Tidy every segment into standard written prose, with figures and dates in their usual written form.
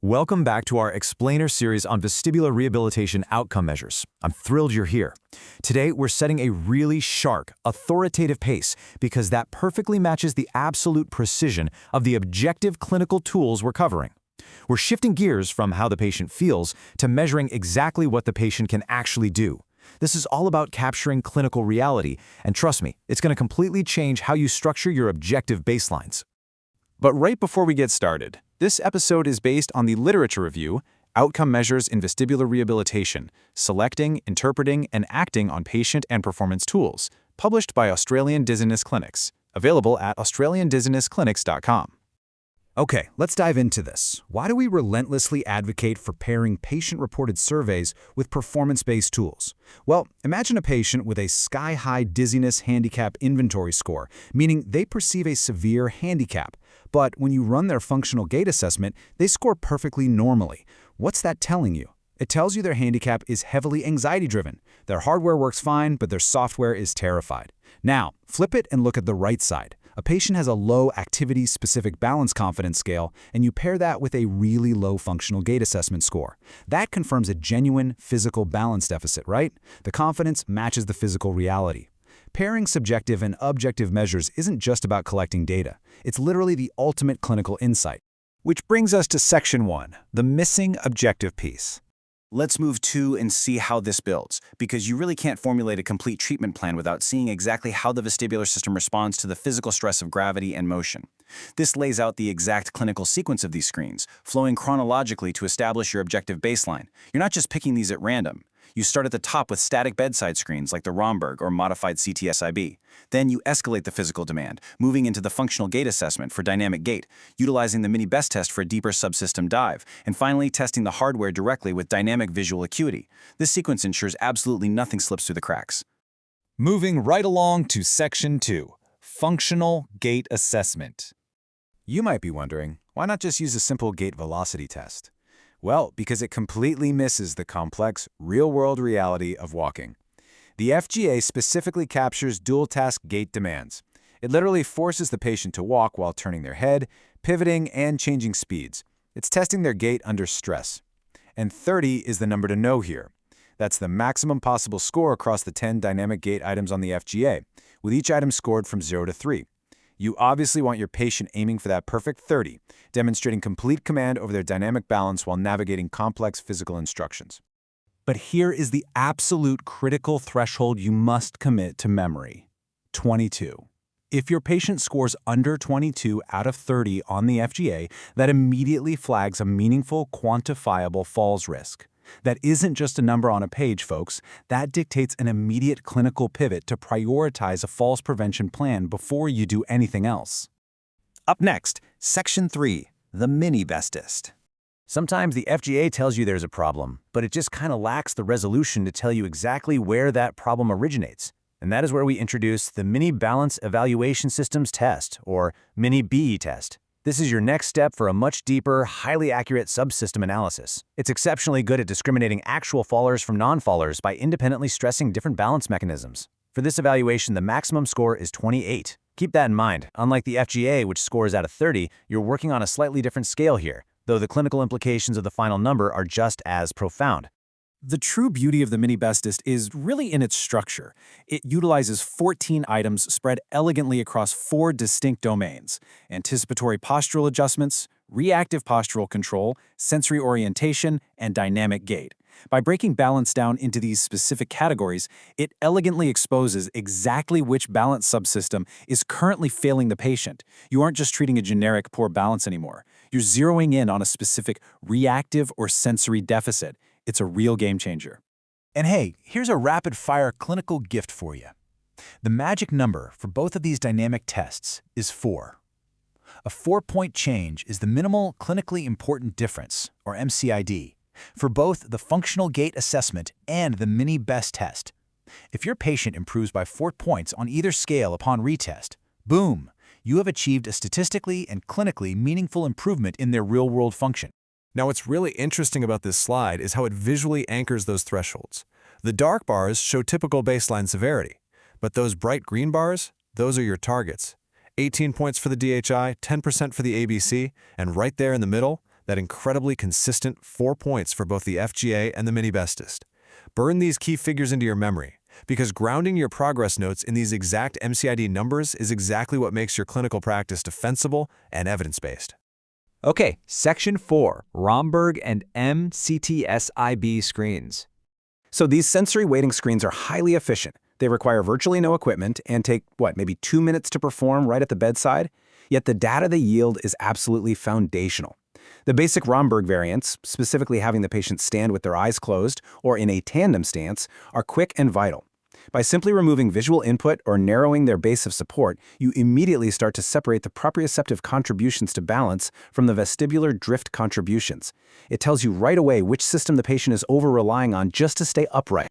Welcome back to our Explainer series on vestibular rehabilitation outcome measures. I'm thrilled you're here. Today, we're setting a really sharp, authoritative pace because that perfectly matches the absolute precision of the objective clinical tools we're covering. We're shifting gears from how the patient feels to measuring exactly what the patient can actually do. This is all about capturing clinical reality, and trust me, it's going to completely change how you structure your objective baselines. But right before we get started, this episode is based on the literature review, Outcome Measures in Vestibular Rehabilitation, Selecting, Interpreting, and Acting on Patient and Performance Tools, published by Australian Dizziness Clinics, available at australiandizzinessclinics.com. Okay, let's dive into this. Why do we relentlessly advocate for pairing patient-reported surveys with performance-based tools? Well, imagine a patient with a sky-high dizziness handicap inventory score, meaning they perceive a severe handicap. But when you run their functional gait assessment, they score perfectly normally. What's that telling you? It tells you their handicap is heavily anxiety-driven. Their hardware works fine, but their software is terrified. Now, flip it and look at the right side. A patient has a low activity-specific balance confidence scale, and you pair that with a really low functional gait assessment score. That confirms a genuine physical balance deficit, right? The confidence matches the physical reality. Pairing subjective and objective measures isn't just about collecting data. It's literally the ultimate clinical insight. Which brings us to Section 1, the missing objective piece. Let's move to and see how this builds, because you really can't formulate a complete treatment plan without seeing exactly how the vestibular system responds to the physical stress of gravity and motion. This lays out the exact clinical sequence of these screens, flowing chronologically to establish your objective baseline. You're not just picking these at random. You start at the top with static bedside screens like the Romberg or modified mCTSIB. Then you escalate the physical demand, moving into the functional gait assessment for dynamic gait, utilizing the mini-BESTest for a deeper subsystem dive, and finally testing the hardware directly with dynamic visual acuity. This sequence ensures absolutely nothing slips through the cracks. Moving right along to Section 2, functional gait assessment. You might be wondering, why not just use a simple gait velocity test? Well, because it completely misses the complex, real-world reality of walking. The FGA specifically captures dual-task gait demands. It literally forces the patient to walk while turning their head, pivoting, and changing speeds. It's testing their gait under stress. And 30 is the number to know here. That's the maximum possible score across the 10 dynamic gait items on the FGA, with each item scored from 0 to 3. You obviously want your patient aiming for that perfect 30, demonstrating complete command over their dynamic balance while navigating complex physical instructions. But here is the absolute critical threshold you must commit to memory: 22. If your patient scores under 22 out of 30 on the FGA, that immediately flags a meaningful, quantifiable falls risk. That isn't just a number on a page, folks. That dictates an immediate clinical pivot to prioritize a falls prevention plan before you do anything else. Up next, Section 3, the mini-BESTest. Sometimes the FGA tells you there's a problem, but it just kind of lacks the resolution to tell you exactly where that problem originates. And that is where we introduce the Mini Balance Evaluation Systems Test, or mini-BESTest. This is your next step for a much deeper, highly accurate subsystem analysis. It's exceptionally good at discriminating actual fallers from non-fallers by independently stressing different balance mechanisms. For this evaluation, the maximum score is 28. Keep that in mind. Unlike the FGA, which scores out of 30, you're working on a slightly different scale here, though the clinical implications of the final number are just as profound. The true beauty of the mini-BESTest is really in its structure. It utilizes 14 items spread elegantly across 4 distinct domains: anticipatory postural adjustments, reactive postural control, sensory orientation, and dynamic gait. By breaking balance down into these specific categories, it elegantly exposes exactly which balance subsystem is currently failing the patient. You aren't just treating a generic poor balance anymore. You're zeroing in on a specific reactive or sensory deficit. It's a real game changer. And hey, here's a rapid-fire clinical gift for you. The magic number for both of these dynamic tests is 4. A 4-point change is the minimal clinically important difference, or MCID, for both the functional gait assessment and the mini-BESTest. If your patient improves by 4 points on either scale upon retest, boom, you have achieved a statistically and clinically meaningful improvement in their real-world function. Now, what's really interesting about this slide is how it visually anchors those thresholds. The dark bars show typical baseline severity, but those bright green bars, those are your targets. 18 points for the DHI, 10% for the ABC, and right there in the middle, that incredibly consistent 4 points for both the FGA and the mini-BESTest. Burn these key figures into your memory, because grounding your progress notes in these exact MCID numbers is exactly what makes your clinical practice defensible and evidence-based. Okay, Section 4, Romberg and mCTSIB screens. So these sensory weighting screens are highly efficient. They require virtually no equipment and take, maybe 2 minutes to perform right at the bedside? Yet the data they yield is absolutely foundational. The basic Romberg variants, specifically having the patient stand with their eyes closed or in a tandem stance, are quick and vital. By simply removing visual input or narrowing their base of support, you immediately start to separate the proprioceptive contributions to balance from the vestibular drift contributions. It tells you right away which system the patient is over-relying on just to stay upright.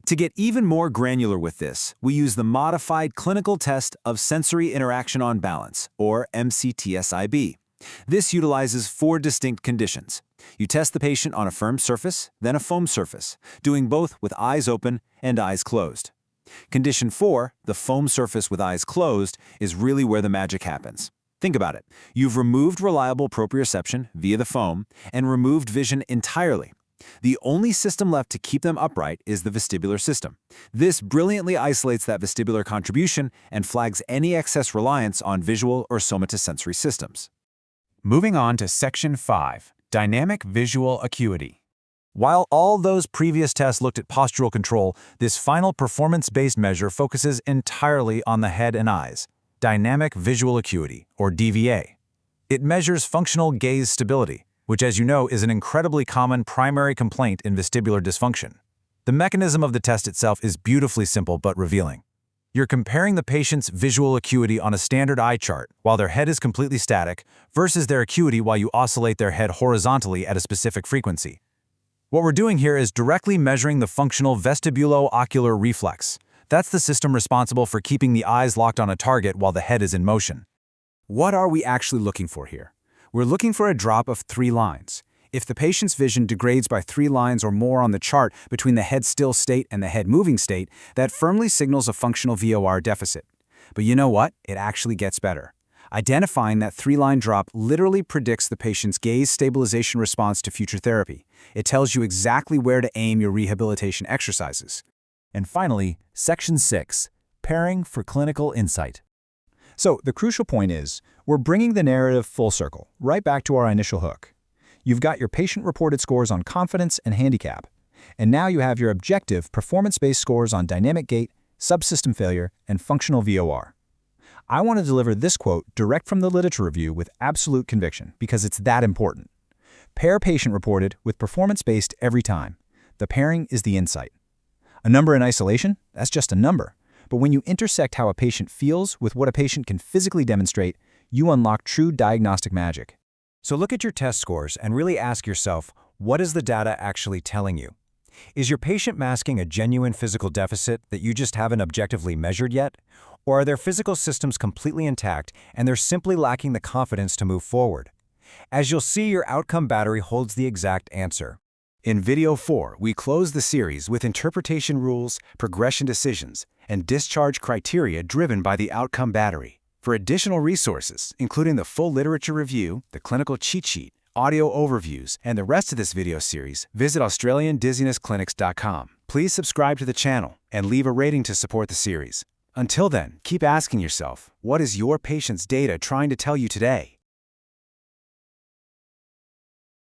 To get even more granular with this, we use the Modified Clinical Test of Sensory Interaction on Balance, or mCTSIB. This utilizes 4 distinct conditions. You test the patient on a firm surface, then a foam surface, doing both with eyes open and eyes closed. Condition 4, the foam surface with eyes closed, is really where the magic happens. Think about it. You've removed reliable proprioception via the foam and removed vision entirely. The only system left to keep them upright is the vestibular system. This brilliantly isolates that vestibular contribution and flags any excess reliance on visual or somatosensory systems. Moving on to Section 5, Dynamic Visual Acuity. While all those previous tests looked at postural control, this final performance-based measure focuses entirely on the head and eyes, dynamic visual acuity, or DVA. It measures functional gaze stability, which, as you know, is an incredibly common primary complaint in vestibular dysfunction. The mechanism of the test itself is beautifully simple but revealing. You're comparing the patient's visual acuity on a standard eye chart while their head is completely static versus their acuity while you oscillate their head horizontally at a specific frequency. What we're doing here is directly measuring the functional vestibulo-ocular reflex. That's the system responsible for keeping the eyes locked on a target while the head is in motion. What are we actually looking for here? We're looking for a drop of 3 lines. If the patient's vision degrades by 3 lines or more on the chart between the head still state and the head moving state, that firmly signals a functional VOR deficit. But you know what? It actually gets better. Identifying that 3-line drop literally predicts the patient's gaze stabilization response to future therapy. It tells you exactly where to aim your rehabilitation exercises. And finally, Section 6, Pairing for Clinical Insight. So the crucial point is, we're bringing the narrative full circle, right back to our initial hook. You've got your patient-reported scores on confidence and handicap, and now you have your objective performance-based scores on dynamic gait, subsystem failure, and functional VOR. I want to deliver this quote direct from the literature review with absolute conviction because it's that important. Pair patient-reported with performance-based every time. The pairing is the insight. A number in isolation? That's just a number. But when you intersect how a patient feels with what a patient can physically demonstrate, you unlock true diagnostic magic. So look at your test scores and really ask yourself, what is the data actually telling you? Is your patient masking a genuine physical deficit that you just haven't objectively measured yet? Or are their physical systems completely intact and they're simply lacking the confidence to move forward? As you'll see, your outcome battery holds the exact answer. In Video 4, we close the series with interpretation rules, progression decisions, and discharge criteria driven by the outcome battery. For additional resources, including the full literature review, the clinical cheat sheet, audio overviews, and the rest of this video series, visit AustralianDizzinessClinics.com. Please subscribe to the channel and leave a rating to support the series. Until then, keep asking yourself, what is your patient's data trying to tell you today?